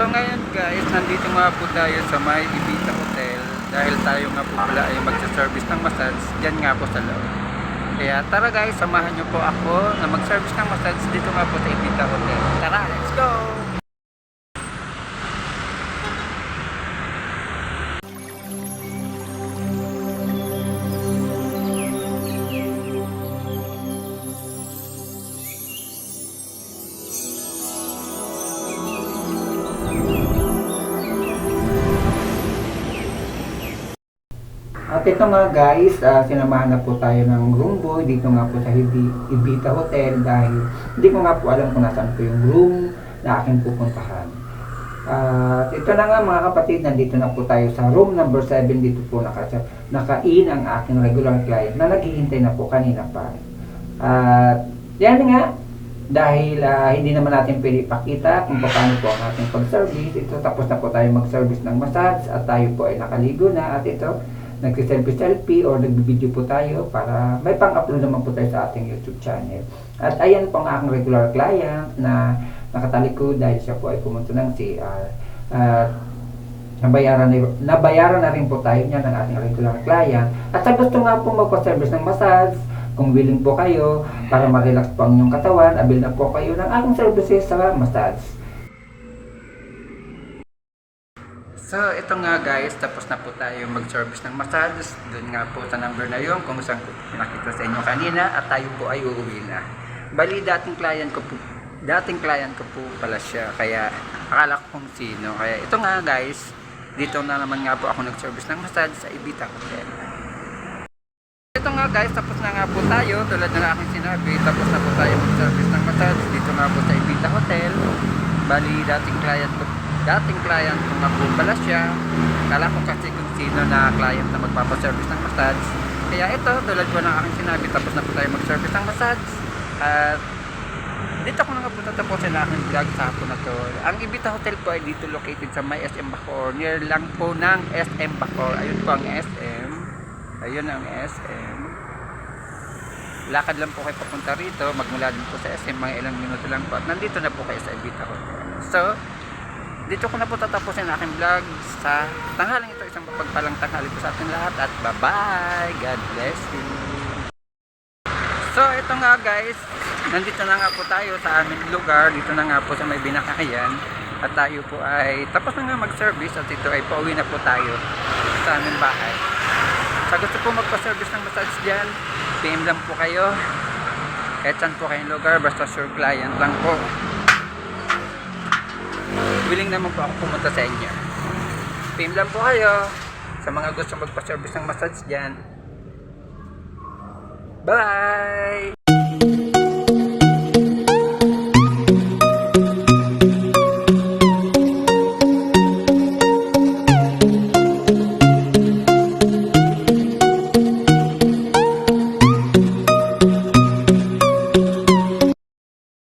So ngayon guys, nandito nga po tayo sa may Ibiza Hotel dahil tayo nga po pala ay magsa-service ng massage dyan nga po sa loob. Kaya tara guys, samahan nyo po ako na mag-service ng massage dito nga po sa Ibiza Hotel. Tara, let's go! At ito nga guys, sinamahan na po tayo ng room boy dito nga po sa Ibiza Hotel dahil hindi ko nga po alam kung nasaan po yung room na aking pupuntahan. Ito na nga mga kapatid, nandito na po tayo sa room number 7. Dito po naka-in ang aking regular client na naghihintay na po kanina pa. Yan nga, dahil hindi naman natin pwede ipakita kung paano po ang ating pag-service. Ito, tapos na po tayo mag-service ng massage at tayo po ay nakaligo na. At ito, nagsiselfie-selfie or nagbibideo po tayo para may pang-upload naman po tayo sa ating YouTube channel. At ayan po ang aking regular client na nakatalikod dahil siya po ay pumunta ng CR. Nabayaran na rin po tayo niya ng ating regular client. At sa gusto nga po magpa-service ng massage, kung willing po kayo para ma-relax po ang inyong katawan, avail na po kayo ng aking services sa massage. So, ito nga guys, tapos na po tayo mag-service ng massage. Doon nga po sa number na yun, kung saan ko pinakita sa inyo kanina, at tayo po ay uuwi na. Bali, dating client ko po pala siya, kaya akala ko kung sino. Kaya ito nga guys, dito na naman nga po ako nag-service ng massage sa Ibiza Hotel. Ito nga guys, tapos na nga po tayo, tulad ng aking sinabi, tapos na po tayo mag-service ng massage dito nga po sa Ibiza Hotel. Bali, dating client ko nga po pala siya. Kala ko kasi kung sino na client na magpapaservice ng massage. Kaya ito, tulad ko ng aking sinabi, tapos na po tayo mag-service ng massage. At dito ko na nga po tatapusin na aking vlog sa hapon na to. Ang Ibiza Hotel po ay dito located sa may SM Bacoor. Near lang po ng SM Bacoor. Ayun po ang SM. Ayun ang SM. Lakad lang po kayo papunta rito. Magmula din po sa SM. Mga ilang minuto lang po. At nandito na po kayo sa Ibiza Hotel. So, dito ko na po tatapusin ang aking vlog sa tanghaling ito. Isang mapagpalang tanghali po sa ating lahat. At bye-bye. God bless you. So, ito nga guys. Nandito na nga po tayo sa aming lugar. Dito na nga po sa may Binakayan. At tayo po ay tapos na nga mag-service. At ito ay pauwi na po tayo sa aming bahay. Sa gusto po magpa-service ng massage dyan, PM lang po kayo. Kahit saan po kayong lugar. Basta sure client lang po. Willing naman po ako pumunta sa inyo. PM lang po kayo sa mga gusto magpa-service ng massage dyan. Bye!